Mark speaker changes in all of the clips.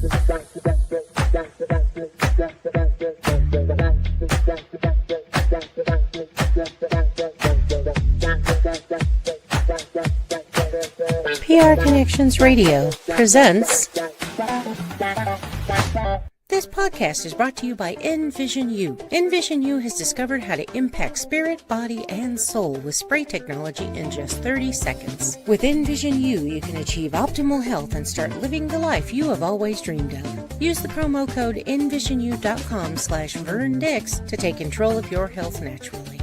Speaker 1: PR Connections Radio presents. This podcast is brought to you by NVisionU. NVisionU has discovered how to impact spirit, body, and soul with spray technology in just 30 seconds. With NVisionU, you can achieve optimal health and start living the life you have always dreamed of. Use the promo code NVisionU.com/VernDix to take control of your health naturally.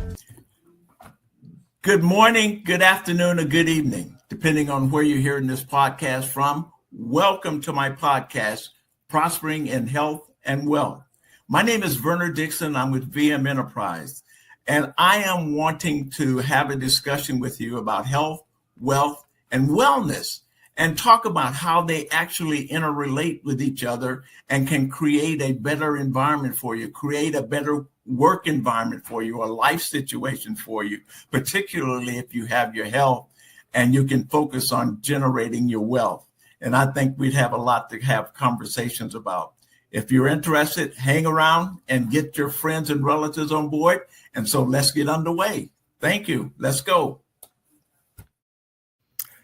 Speaker 2: Good morning, good afternoon, or good evening, depending on where you're hearing this podcast from. Welcome to my podcast, Prospering in Health and Wealth. My name is Werner Dixon. I'm with VM Enterprise, and I am wanting to have a discussion with you about health, wealth, and wellness, and talk about how they actually interrelate with each other and can create a better environment for you, create a better work environment for you, a life situation for you, particularly if you have your health and you can focus on generating your wealth. And I think we'd have a lot to have conversations about. If you're interested, hang around and get your friends and relatives on board. And so let's get underway. Thank you. Let's go.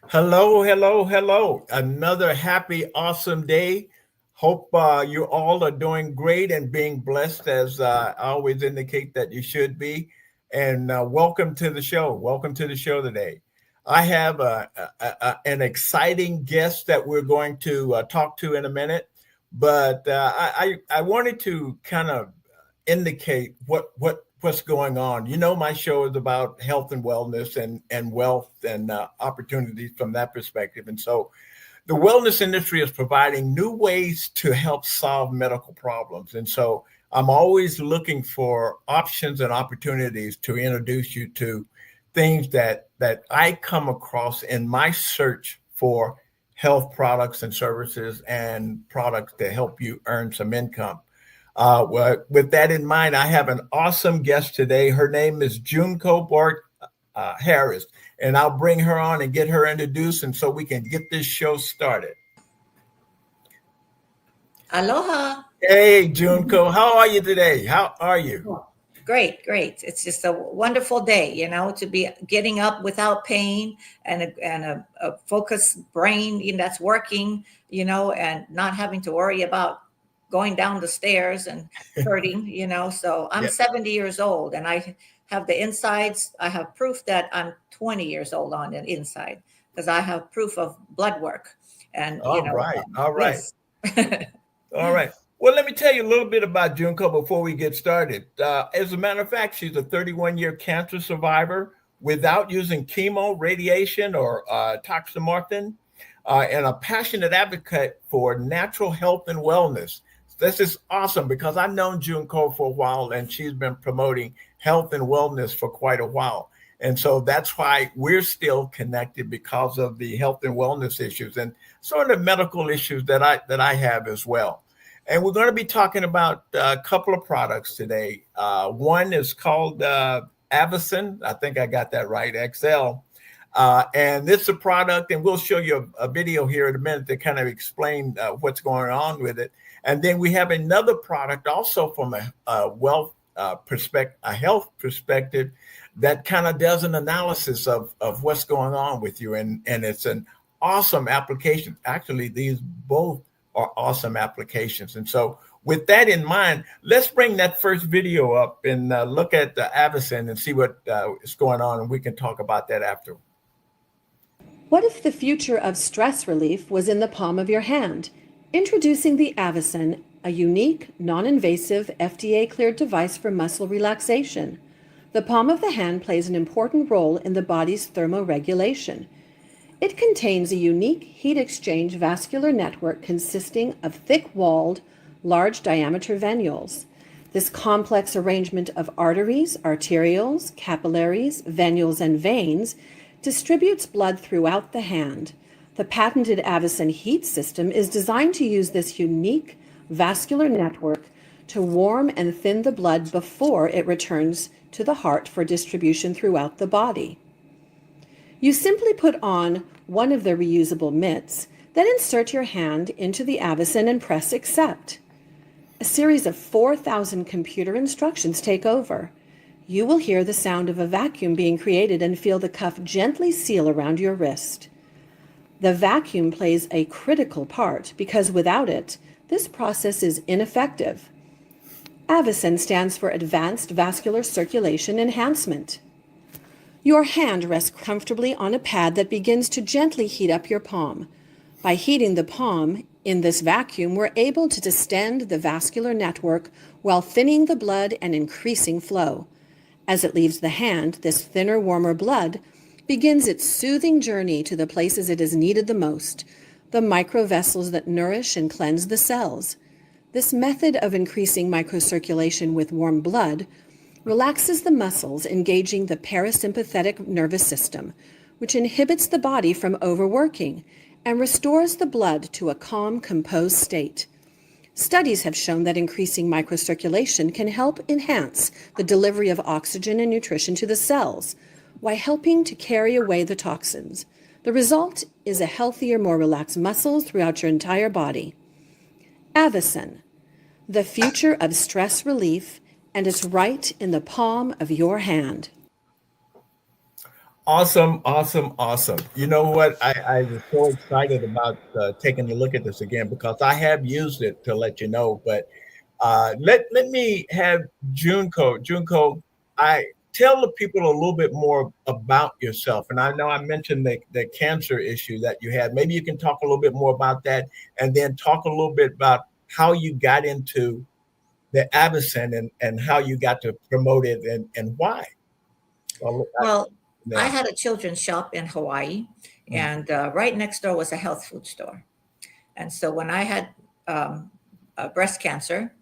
Speaker 2: Hello, hello, hello. Another happy, awesome day. Hope you all are doing great and being blessed, as I always indicate that you should be. And welcome to the show. Welcome to the show today. I have an exciting guest that we're going to talk to in a minute, but I wanted to kind of indicate what's going on. You know, my show is about health and wellness and wealth and opportunities from that perspective. And so the wellness industry is providing new ways to help solve medical problems. And so I'm always looking for options and opportunities to introduce you to things that I come across in my search for health products and services and products to help you earn some income. With that in mind, I have an awesome guest today. Her name is Junko Borge-Harris, and I'll bring her on and get her introduced, and so we can get this show started.
Speaker 3: Aloha.
Speaker 2: Hey, Junko, how are you today? How are you?
Speaker 3: Great. It's just a wonderful day, to be getting up without pain and a focused brain that's working, and not having to worry about going down the stairs and hurting, So I'm 70 years old and I have the insides. I have proof that I'm 20 years old on the inside because I have proof of blood work. And
Speaker 2: All right.
Speaker 3: Yes.
Speaker 2: All right. Well, let me tell you a little bit about Junko before we get started. As a matter of fact, she's a 31-year cancer survivor without using chemo, radiation, or tomoxifin, and a passionate advocate for natural health and wellness. This is awesome because I've known Junko for a while, and she's been promoting health and wellness for quite a while. And so that's why we're still connected, because of the health and wellness issues and sort of medical issues that I have as well. And we're going to be talking about a couple of products today. One is called AVACEN. I think I got that right, XL. And this is a product, and we'll show you a video here in a minute to kind of explain what's going on with it. And then we have another product also from a health perspective that kind of does an analysis of what's going on with you. And it's an awesome application. Actually, these both are awesome applications. And so with that in mind, let's bring that first video up and look at the AVACEN and see what is going on, and we can talk about that after.
Speaker 4: What if the future of stress relief was in the palm of your hand? Introducing the AVACEN, a unique, non-invasive, FDA-cleared device for muscle relaxation. The palm of the hand plays an important role in the body's thermoregulation. It contains a unique heat exchange vascular network consisting of thick-walled, large-diameter venules. This complex arrangement of arteries, arterioles, capillaries, venules, and veins distributes blood throughout the hand. The patented AVACEN heat system is designed to use this unique vascular network to warm and thin the blood before it returns to the heart for distribution throughout the body. You simply put on one of the reusable mitts, Then insert your hand into the AVACEN and press accept. A series of 4,000 computer instructions take over. You will hear the sound of a vacuum being created and feel the cuff gently seal around your wrist. The vacuum plays a critical part because without it, this process is ineffective. AVACEN stands for Advanced Vascular Circulation Enhancement. Your hand rests comfortably on a pad that begins to gently heat up your palm. By heating the palm in this vacuum, we're able to distend the vascular network while thinning the blood and increasing flow. As it leaves the hand, this thinner, warmer blood begins its soothing journey to the places it is needed the most, the microvessels that nourish and cleanse the cells. This method of increasing microcirculation with warm blood relaxes the muscles, engaging the parasympathetic nervous system, which inhibits the body from overworking and restores the blood to a calm, composed state. Studies have shown that increasing microcirculation can help enhance the delivery of oxygen and nutrition to the cells, while helping to carry away the toxins. The result is a healthier, more relaxed muscles throughout your entire body. AVACEN, the future of stress relief, and it's right in the palm of your hand.
Speaker 2: Awesome, awesome, awesome. You know what? I was so excited about taking a look at this again because I have used it to let you know. But let me have Junko. Junko, I tell the people a little bit more about yourself. And I know I mentioned the cancer issue that you had. Maybe you can talk a little bit more about that, and then talk a little bit about how you got into the AVACEN and how you got to promote it and why.
Speaker 3: Well,
Speaker 2: Yeah.
Speaker 3: I had a children's shop in Hawaii, and right next door was a health food store. And so when I had breast cancer,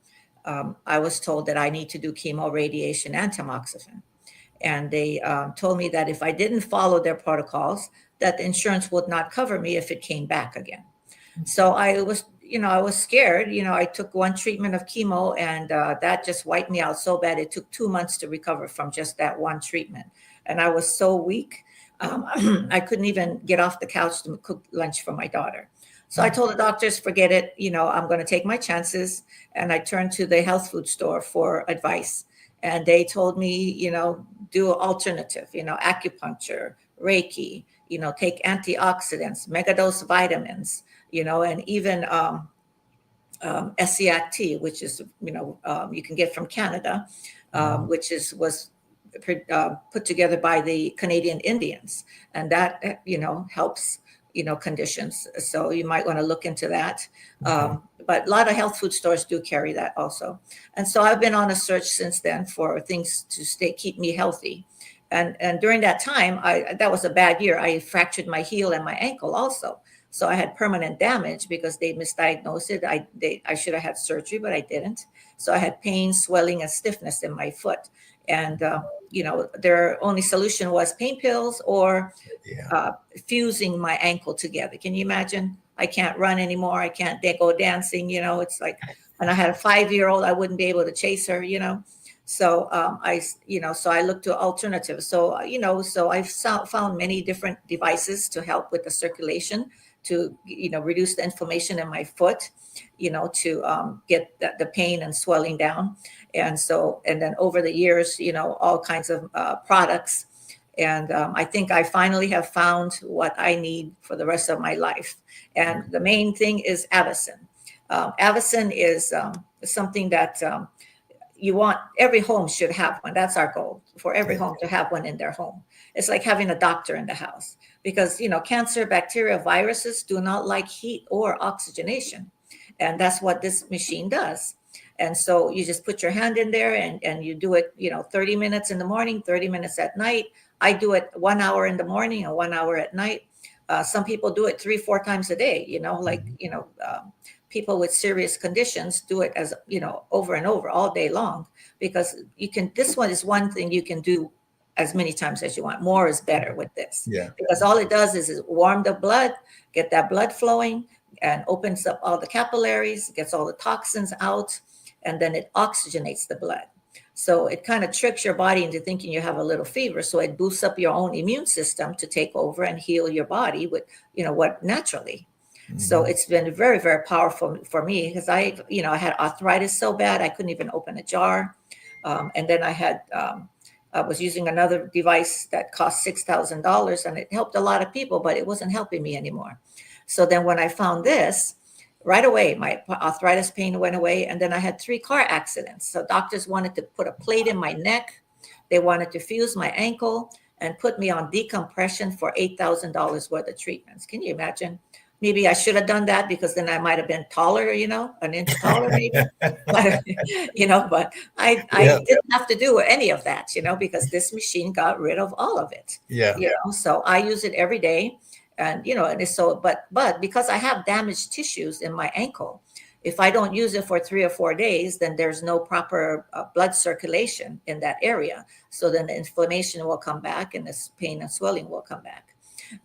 Speaker 3: I was told that I need to do chemo, radiation, and tamoxifin. And they told me that if I didn't follow their protocols, that the insurance would not cover me if it came back again. So I was scared. I took one treatment of chemo, and that just wiped me out so bad. It took 2 months to recover from just that one treatment. And I was so weak, I couldn't even get off the couch to cook lunch for my daughter. So I told the doctors, forget it. I'm going to take my chances. And I turned to the health food store for advice. And they told me, do alternative, acupuncture, Reiki, take antioxidants, megadose vitamins, and even SCAT, which is, you can get from Canada, which was put together by the Canadian Indians. And that, helps, conditions. So you might want to look into that. Okay. But a lot of health food stores do carry that also. And so I've been on a search since then for things to keep me healthy. And during that time, that was a bad year. I fractured my heel and my ankle also. So I had permanent damage because they misdiagnosed it. I should have had surgery, but I didn't. So I had pain, swelling, and stiffness in my foot. And, their only solution was pain pills or fusing my ankle together. Can you imagine? I can't run anymore. I can't go dancing. It's like, and I had a 5-year-old, I wouldn't be able to chase her, So I looked to alternatives. So, so I've found many different devices to help with the circulation, to, reduce the inflammation in my foot, to get the pain and swelling down. And then over the years, all kinds of products. And I think I finally have found what I need for the rest of my life. And the main thing is AVACEN. AVACEN is something that you want, every home should have one. That's our goal, for every home to have one in their home. It's like having a doctor in the house because, cancer, bacteria, viruses do not like heat or oxygenation. And that's what this machine does. And so you just put your hand in there and you do it, 30 minutes in the morning, 30 minutes at night. I do it 1 hour in the morning and 1 hour at night. Some people do it 3-4 times a day, people with serious conditions do it as, over and over all day long, because this one is one thing you can do as many times as you want. More is better with this. Yeah. Because all it does is warm the blood, get that blood flowing, and opens up all the capillaries, gets all the toxins out, and then it oxygenates the blood. So it kind of tricks your body into thinking you have a little fever. So it boosts up your own immune system to take over and heal your body with, what naturally. So it's been very, very powerful for me because I had arthritis so bad I couldn't even open a jar. And then I was using another device that cost $6,000 and it helped a lot of people, but it wasn't helping me anymore. So then when I found this, right away, my arthritis pain went away. And then I had 3 car accidents. So doctors wanted to put a plate in my neck. They wanted to fuse my ankle and put me on decompression for $8,000 worth of treatments. Can you imagine? Maybe I should have done that because then I might have been taller, an inch taller maybe. But I didn't have to do any of that, because this machine got rid of all of it.
Speaker 2: Yeah.
Speaker 3: So I use it every day. And, and it's so, but because I have damaged tissues in my ankle, if I don't use it for 3 or 4 days, then there's no proper blood circulation in that area. So then the inflammation will come back and this pain and swelling will come back.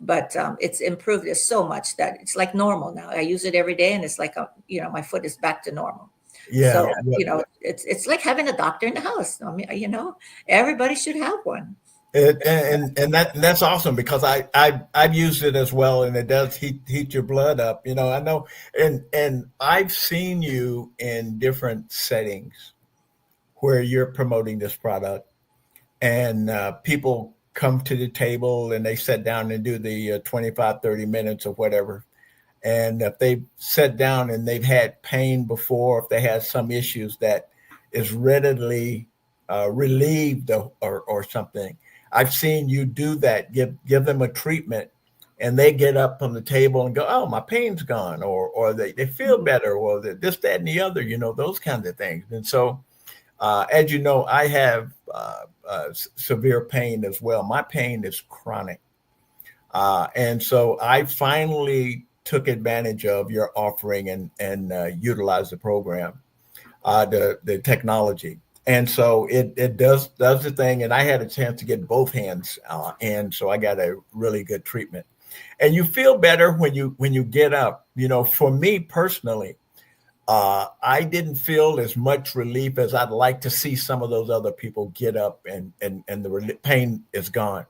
Speaker 3: But it's improved it so much that it's like normal now. I use it every day and it's like, my foot is back to normal.
Speaker 2: Yeah.
Speaker 3: So, it's like having a doctor in the house. I mean, everybody should have one.
Speaker 2: And that's awesome because I've used it as well, and it does heat your blood up. I know, and I've seen you in different settings where you're promoting this product, and people come to the table and they sit down and do the 25, 30 minutes or whatever. And if they sit down and they've had pain before, if they have some issues that is readily relieved or something, I've seen you do that, give them a treatment, and they get up from the table and go, oh, my pain's gone, or they feel better, or this, that, and the other, those kinds of things. And so, as you know, I have severe pain as well. My pain is chronic. And so I finally took advantage of your offering and utilized the program, the technology. And so it does the thing. And I had a chance to get both hands in, so I got a really good treatment. And you feel better when you get up. For me personally, I didn't feel as much relief as I'd like to see some of those other people get up and the pain is gone.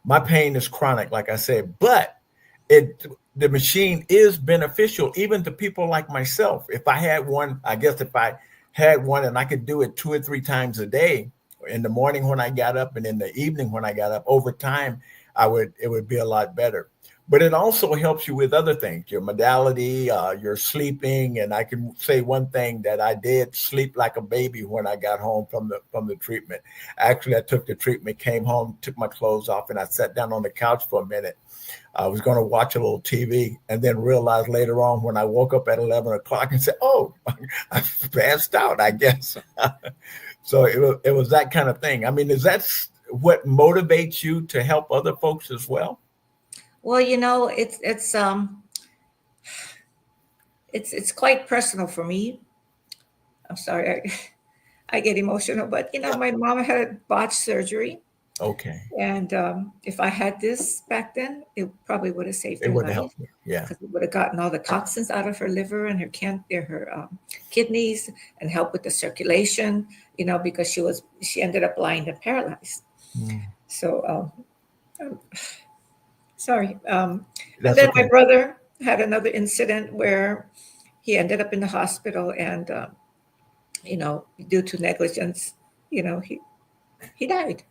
Speaker 2: My pain is chronic, like I said, but the machine is beneficial even to people like myself. If I had one, and I could do it 2 or 3 times a day, in the morning when I got up and in the evening when I got up, over time, it would be a lot better. But it also helps you with other things, your modality, your sleeping. And I can say one thing, that I did sleep like a baby when I got home from the treatment. Actually, I took the treatment, came home, took my clothes off, and I sat down on the couch for a minute. I was going to watch a little TV, and then realized later on when I woke up at 11 o'clock and said, oh, I passed out, I guess. So it was that kind of thing. I mean, is that what motivates you to help other folks as well?
Speaker 3: Well, it's quite personal for me. I'm sorry, I get emotional, but my mom had botched surgery.
Speaker 2: Okay.
Speaker 3: And if I had this back then, it probably would have saved her
Speaker 2: life. It would have
Speaker 3: life.
Speaker 2: helped her. Yeah.
Speaker 3: Because it would have gotten all the toxins out of her liver and her kidneys, and helped with the circulation. Because she ended up blind and paralyzed. So sorry. And then okay. My brother had another incident where he ended up in the hospital, and due to negligence, he died.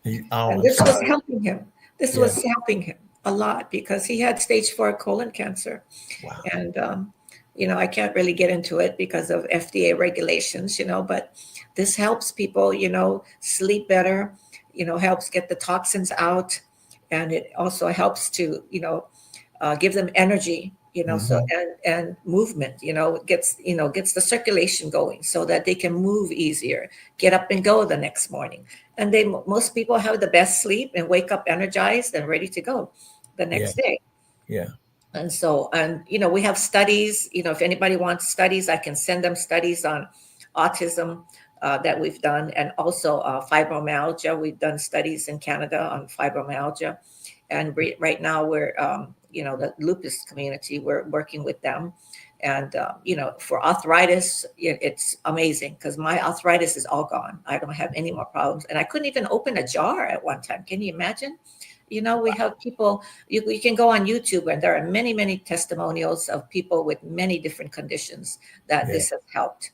Speaker 3: And this was helping him. This was helping him a lot because he had stage 4 colon cancer.
Speaker 2: Wow.
Speaker 3: And I can't really get into it because of FDA regulations, but this helps people, sleep better, helps get the toxins out. And it also helps to, give them energy, so and movement, gets the circulation going so that they can move easier, get up and go the next morning. And most people have the best sleep and wake up energized and ready to go the next day.
Speaker 2: Yeah.
Speaker 3: And so, we have studies, if anybody wants studies, I can send them studies on autism that we've done, and also fibromyalgia. We've done studies in Canada on fibromyalgia. And right now we're, the lupus community, we're working with them. And, for arthritis, it's amazing because my arthritis is all gone. I don't have any more problems. And I couldn't even open a jar at one time. Can you imagine? We have people, you can go on YouTube, and there are many, many testimonials of people with many different conditions that this has helped,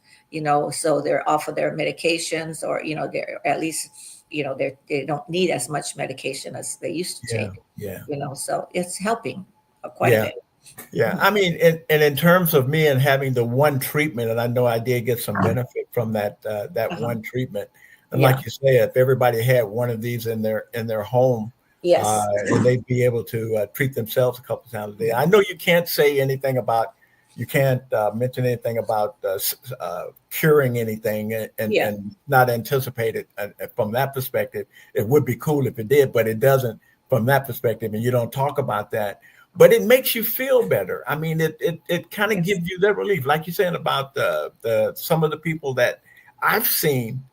Speaker 3: so they're off of their medications, or, they're at least, they don't need as much medication as they used to take, so it's helping quite a bit.
Speaker 2: Yeah, I mean, and in terms of me and having the one treatment, and I know I did get some benefit from that one treatment. And like you say, if everybody had one of these in their home, and they'd be able to treat themselves a couple times a day. I know you can't mention anything about curing anything and not anticipate it from that perspective. It would be cool if it did, but it doesn't from that perspective, and you don't talk about that. But it makes you feel better. I mean, it kind of gives you that relief, like you're saying about the some of the people that I've seen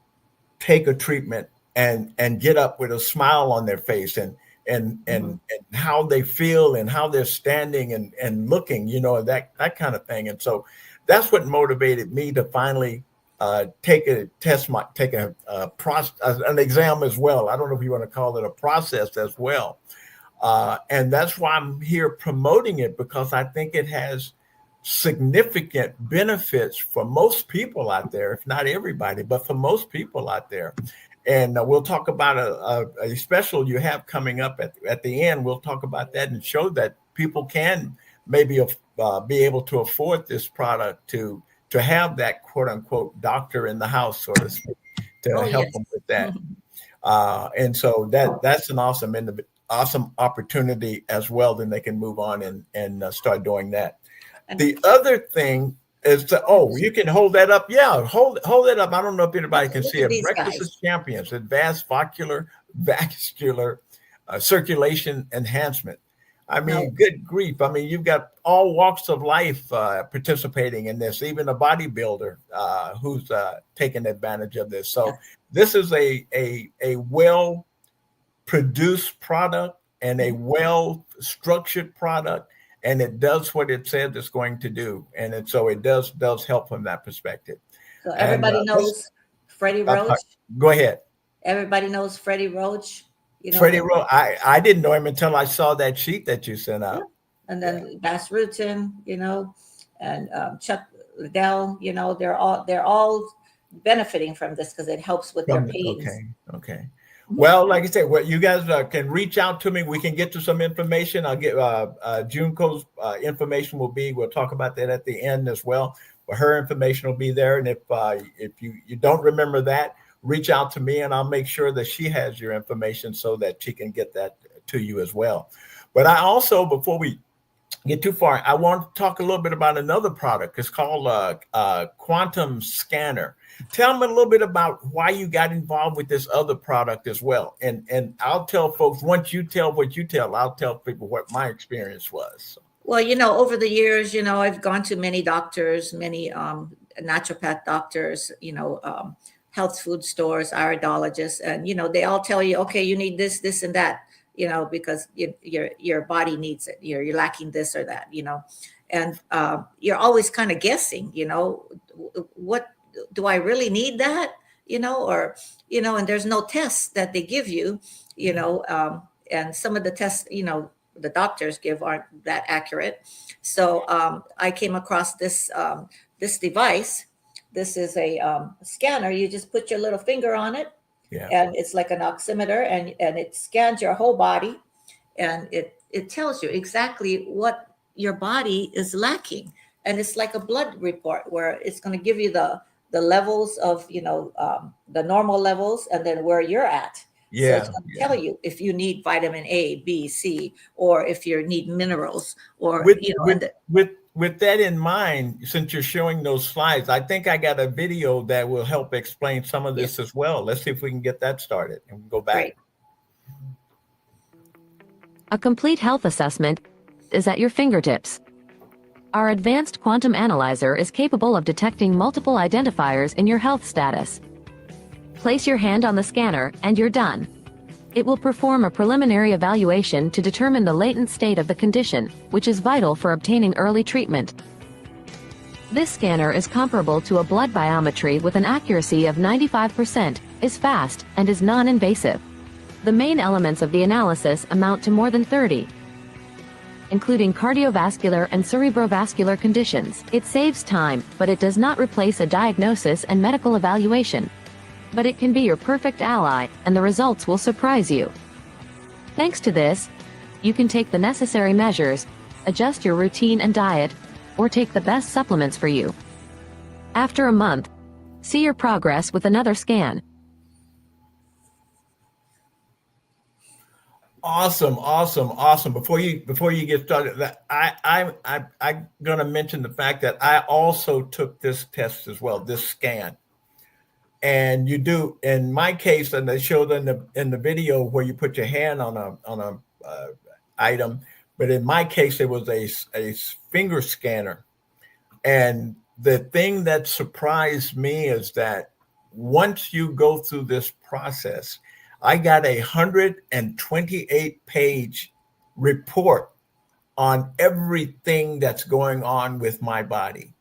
Speaker 2: take a treatment and get up with a smile on their face and how they feel and how they're standing and looking, that kind of thing. And so that's what motivated me to finally take an exam as well. I don't know if you want to call it a process as well. And that's why I'm here promoting it, because I think it has significant benefits for most people out there, if not everybody, but for most people out there. And we'll talk about a special you have coming up at the end. We'll talk about that and show that people can maybe be able to afford this product to have that quote unquote doctor in the house, so to speak, to help them with that. And so that's an awesome opportunity as well. Then they can move on and start doing that. The other thing is you can hold that up. Yeah, hold it up. I don't know if anybody can see it. Breakfast of Champions, advanced vascular circulation enhancement. I mean, good grief. I mean, you've got all walks of life participating in this, even a bodybuilder who's taking advantage of this. So this is a well-produced product and a well-structured product, and it does what it says it's going to do. And so it does help from that perspective.
Speaker 3: So everybody knows Freddie Roach.
Speaker 2: Go ahead.
Speaker 3: Everybody knows Freddie Roach.
Speaker 2: Freddie Roach. I didn't know him until I saw that sheet that you sent out.
Speaker 3: And then Bass Rutten, and Chuck Liddell, they're all benefiting from this because it helps with their pains.
Speaker 2: Okay. Well, like I said, you guys can reach out to me. We can get to some information. I'll get Junko's information we'll talk about that at the end as well. But her information will be there. And if you don't remember that, reach out to me and I'll make sure that she has your information so that she can get that to you as well. But I also, before we get too far, I want to talk a little bit about another product. It's called Quantum Scanner. Tell me a little bit about why you got involved with this other product as well. And I'll tell folks, once you tell what you tell, I'll tell people what my experience was.
Speaker 3: Well, over the years, I've gone to many doctors, many naturopath doctors, health food stores, iridologists, and, they all tell you, okay, you need this, this, and that, because your body needs it. You're lacking this or that, and you're always kind of guessing, what do I really need that, and there's no tests that they give you, and some of the tests, the doctors give aren't that accurate. So I came across this device. This is a scanner. You just put your little finger on it, and it's like an oximeter, and it scans your whole body, and it tells you exactly what your body is lacking. And it's like a blood report where it's going to give you the levels of, the normal levels, and then where you're at. So it's going to tell you if you need vitamin A, B, C, or if you need minerals, or
Speaker 2: with that in mind, since you're showing those slides, I think I got a video that will help explain some of this as well. Let's see if we can get that started and we'll go back.
Speaker 3: Great.
Speaker 5: A complete health assessment is at your fingertips. Our advanced quantum analyzer is capable of detecting multiple identifiers in your health status. Place your hand on the scanner and you're done. It will perform a preliminary evaluation to determine the latent state of the condition, which is vital for obtaining early treatment. This scanner is comparable to a blood biometry with an accuracy of 95%, is fast, and is non-invasive. The main elements of the analysis amount to more than 30, including cardiovascular and cerebrovascular conditions. It saves time, but it does not replace a diagnosis and medical evaluation. But it can be your perfect ally, and the results will surprise you. Thanks to this, you can take the necessary measures, adjust your routine and diet, or take the best supplements for you. After a month, see your progress with another scan.
Speaker 2: Awesome. Before you get started, I'm gonna mention the fact that I also took this test as well, this scan. And you do, in my case, and they showed in the video where you put your hand on a item, but in my case it was a finger scanner. And the thing that surprised me is that once you go through this process, I got a 128-page report on everything that's going on with my body.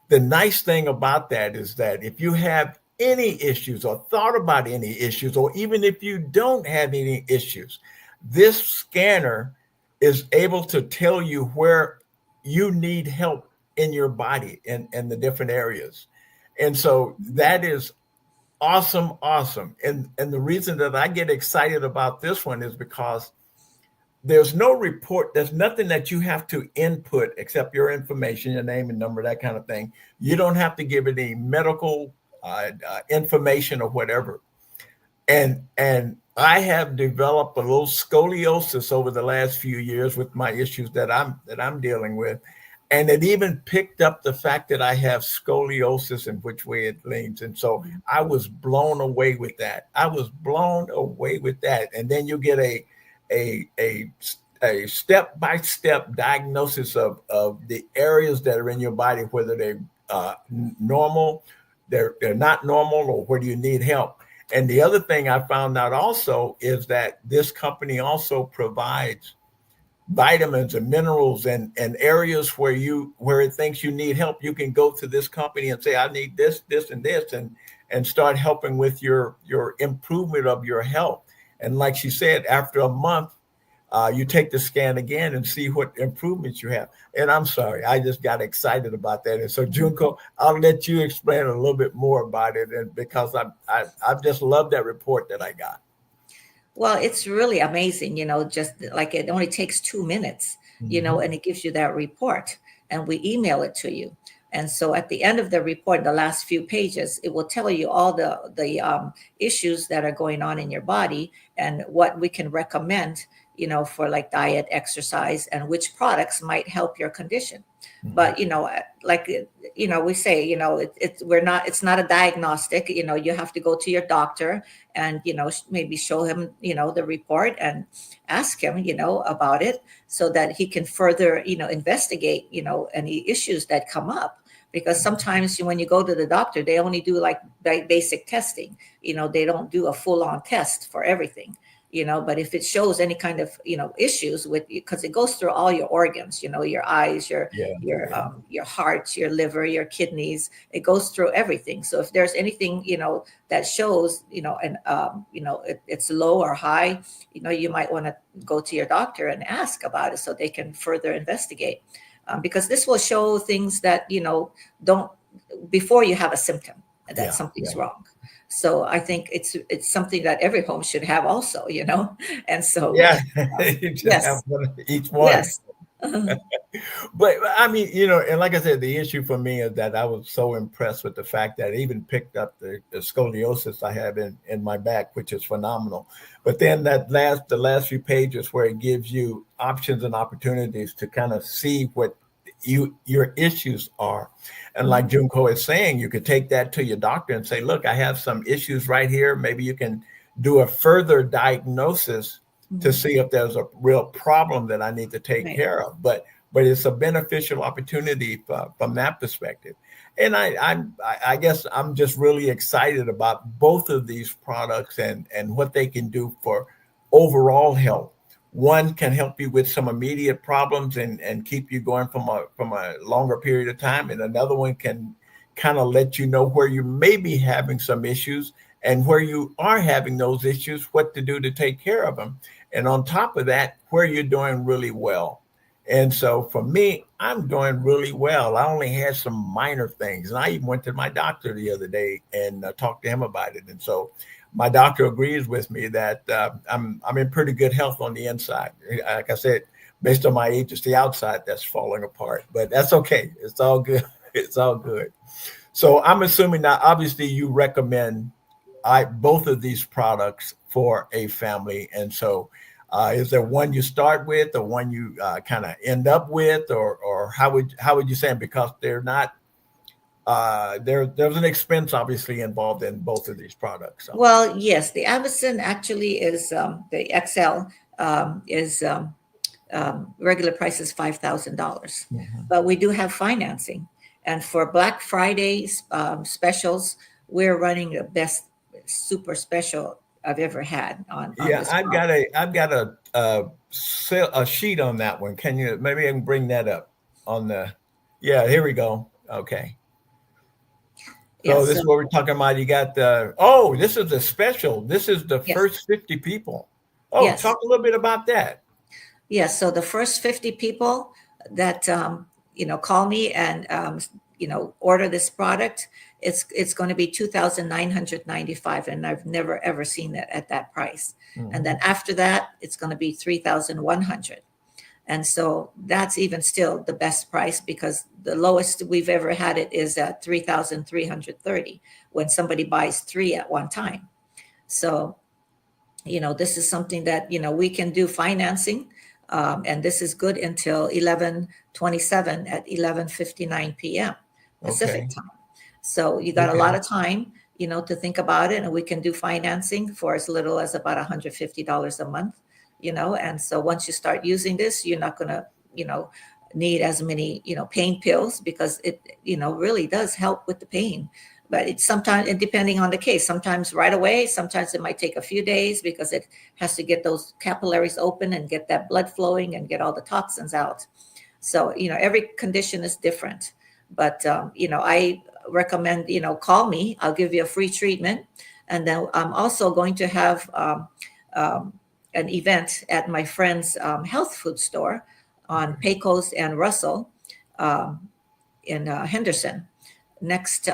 Speaker 2: The nice thing about that is that if you have any issues or thought about any issues, or even if you don't have any issues, this scanner is able to tell you where you need help in your body and the different areas. And so that is awesome. And the reason that I get excited about this one is because there's no report. There's nothing that you have to input except your information, your name and number, that kind of thing. You don't have to give any medical information or whatever. And I have developed a little scoliosis over the last few years with my issues that I'm dealing with. And it even picked up the fact that I have scoliosis and which way it leans. And so I was blown away with that. And then you get a step-by-step diagnosis of the areas that are in your body, whether they're normal, they're not normal, or where do you need help. And the other thing I found out also is that this company also provides vitamins and minerals and areas where it thinks you need help. You can go to this company and say, I need this, and this, and start helping with your improvement of your health. And like she said, after a month, you take the scan again and see what improvements you have. And I'm sorry, I just got excited about that. And so Junko, I'll let you explain a little bit more about it, and because I've just loved that report that I got.
Speaker 3: Well, it's really amazing, just like it only takes 2 minutes, and it gives you that report, and we email it to you. And so at the end of the report, the last few pages, it will tell you all the issues that are going on in your body and what we can recommend, for like diet, exercise, and which products might help your condition. But, we say, it's not a diagnostic, you have to go to your doctor and, maybe show him, the report and ask him, about it so that he can further, investigate, any issues that come up. Because sometimes when you go to the doctor, they only do like basic testing, they don't do a full-on test for everything. But if it shows any kind of, issues with, because it goes through all your organs, your eyes, your heart, your liver, your kidneys, it goes through everything. So if there's anything, that shows, it's low or high, you might want to go to your doctor and ask about it so they can further investigate. Because this will show things that, don't, before you have a symptom that something's wrong. So I think it's something that every home should have also, and so
Speaker 2: yes, have each one.
Speaker 3: Yes.
Speaker 2: But I mean, and like I said, the issue for me is that I was so impressed with the fact that it even picked up the scoliosis I have in my back, which is phenomenal. But then the last few pages where it gives you options and opportunities to kind of see what your issues are. And like Junko is saying, you could take that to your doctor and say, look, I have some issues right here. Maybe you can do a further diagnosis to see if there's a real problem that I need to take care of. But it's a beneficial opportunity from that perspective. And I guess I'm just really excited about both of these products and what they can do for overall health. One can help you with some immediate problems and keep you going from a longer period of time. And another one can kind of let you know where you may be having some issues and where you are having those issues, what to do to take care of them. And on top of that, where you're doing really well. And so for me, I'm doing really well. I only had some minor things. And I even went to my doctor the other day and talked to him about it. And so my doctor agrees with me that I'm in pretty good health on the inside. Like I said, based on my age, it's the outside that's falling apart. But that's okay. It's all good. It's all good. So I'm assuming that obviously you recommend both of these products for a family. And so is there one you start with, or one you kind of end up with, or how would you say them? Because they're not there's an expense obviously involved in both of these products. So.
Speaker 3: Well, yes, the AVACEN actually is the XL is regular price is $5,000, but we do have financing, and for Black Friday
Speaker 2: specials,
Speaker 3: specials, we're running the best super special I've ever had on
Speaker 2: Yeah,
Speaker 3: this
Speaker 2: I've
Speaker 3: product.
Speaker 2: got a sheet on that one. Can you maybe I can bring that up on the? Yeah, here we go. Okay. So
Speaker 3: Yes,
Speaker 2: this is what we're talking about. You got this is the special. This is the
Speaker 3: yes,
Speaker 2: first 50 people. Oh,
Speaker 3: yes.
Speaker 2: talk a little bit about that.
Speaker 3: Yes, so the first 50 people that call me and order this product, it's going to be 2,995, and I've never ever seen that at that price. And then after that, it's going to be 3,100. And so that's even still the best price, because the lowest we've ever had it is at 3,330 when somebody buys 3 at one time. So this is something that we can do financing, and this is good until 11/27 at 11:59 p.m. Pacific
Speaker 2: Okay.
Speaker 3: time. So you got a lot of time, to think about it, and we can do financing for as little as about $150 a month, and so once you start using this, you're not going to, need as many, pain pills, because it, really does help with the pain. But it's sometimes, and depending on the case, sometimes right away, sometimes it might take a few days, because it has to get those capillaries open and get that blood flowing and get all the toxins out. So, every condition is different. But, I recommend, call me. I'll give you a free treatment. And then I'm also going to have an event at my friend's health food store on Pecos and Russell in Henderson next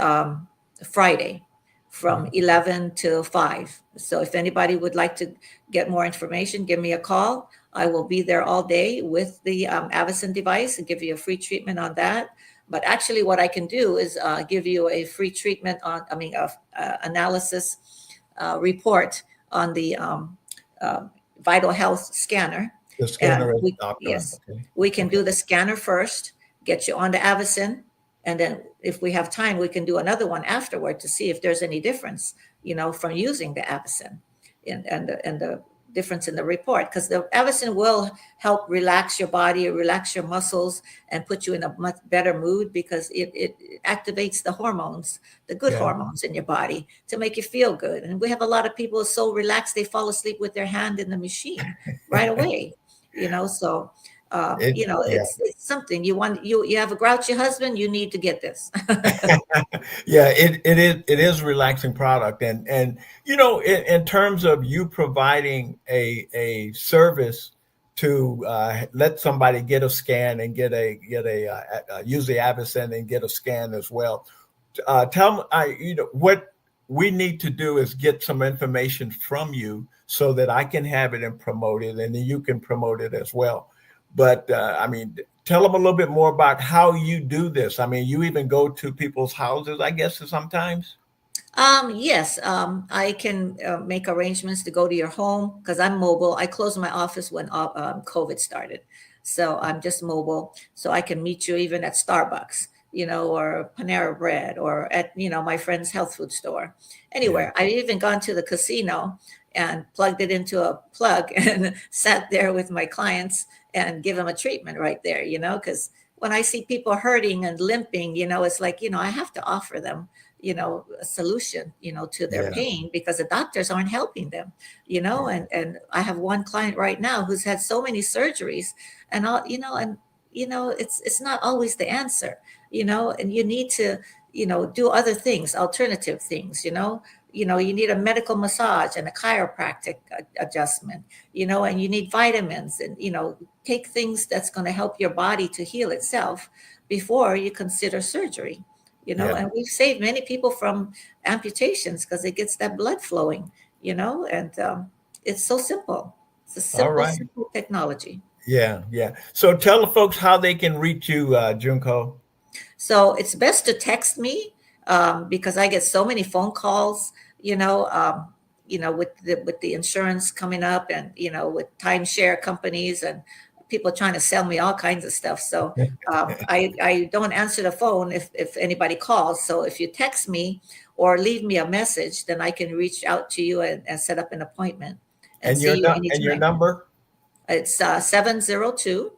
Speaker 3: Friday from 11 to 5. So if anybody would like to get more information, give me a call. I will be there all day with the AVACEN device and give you a free treatment on that. But actually what I can do is give you a free treatment on, analysis report on the vital health scanner.
Speaker 2: The scanner is
Speaker 3: Yes,
Speaker 2: okay.
Speaker 3: we can do the scanner first, get you on the AVACEN, and then if we have time, we can do another one afterward to see if there's any difference, from using the AVACEN and the difference in the report. Because the AVACEN will help relax your body, relax your muscles, and put you in a much better mood, because it activates the hormones, the good hormones in your body, to make you feel good. And we have a lot of people so relaxed they fall asleep with their hand in the machine right away. So it's something you want. You have a grouchy husband, you need to get this.
Speaker 2: Yeah, it is a relaxing product, and in terms of you providing a service to let somebody get a scan and get a use the AVACEN and get a scan as well. Tell me, what we need to do is get some information from you so that I can have it and promote it, and then you can promote it as well. But tell them a little bit more about how you do this. You even go to people's houses, I guess, sometimes.
Speaker 3: Yes, I can make arrangements to go to your home, because I'm mobile. I closed my office when COVID started. So I'm just mobile. So I can meet you even at Starbucks, or Panera Bread, or at, my friend's health food store, anywhere. I've even gone to the casino and plugged it into a plug and sat there with my clients and give them a treatment right there, because when I see people hurting and limping, it's like, I have to offer them, a solution, to their pain, because the doctors aren't helping them, and I have one client right now who's had so many surgeries and all, it's not always the answer, and you need to, do other things, alternative things, you know, you need a medical massage and a chiropractic adjustment, you know, and you need vitamins, and, you know, take things that's going to help your body to heal itself before you consider surgery, you know. And we've saved many people from amputations because it gets that blood flowing, you know, and it's so simple. It's a simple technology.
Speaker 2: Yeah. So tell the folks how they can reach you, Junko.
Speaker 3: So it's best to text me because I get so many phone calls, you know, with the insurance coming up, and, you know, with timeshare companies and people trying to sell me all kinds of stuff. So I don't answer the phone if anybody calls. So if you text me or leave me a message, then I can reach out to you and set up an appointment.
Speaker 2: And your number?
Speaker 3: It's 702-236-6863.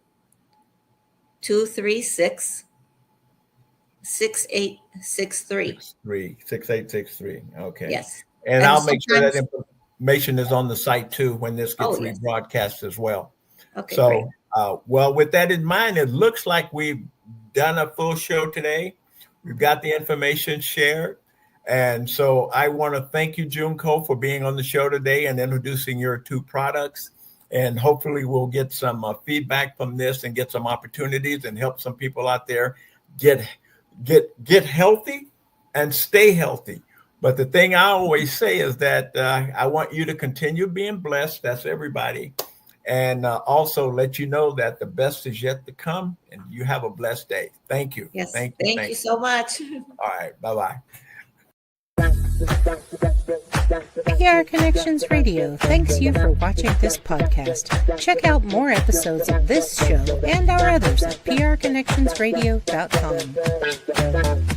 Speaker 2: 6863. Okay.
Speaker 3: Yes.
Speaker 2: And I'll make sure that information is on the site too when this gets rebroadcast as well.
Speaker 3: Okay.
Speaker 2: So,
Speaker 3: great.
Speaker 2: Well, with that in mind, it looks like we've done a full show today. We've got the information shared. And so I want to thank you, Junko, for being on the show today and introducing your two products. And hopefully we'll get some feedback from this and get some opportunities and help some people out there get healthy and stay healthy. But the thing I always say is that I want you to continue being blessed. That's everybody. And also let you know that the best is yet to come, and you have a blessed day. Thank you.
Speaker 3: Yes. Thank you so much.
Speaker 2: All right. Bye-bye.
Speaker 1: PR Connections Radio thanks you for watching this podcast. Check out more episodes of this show and our others at prconnectionsradio.com.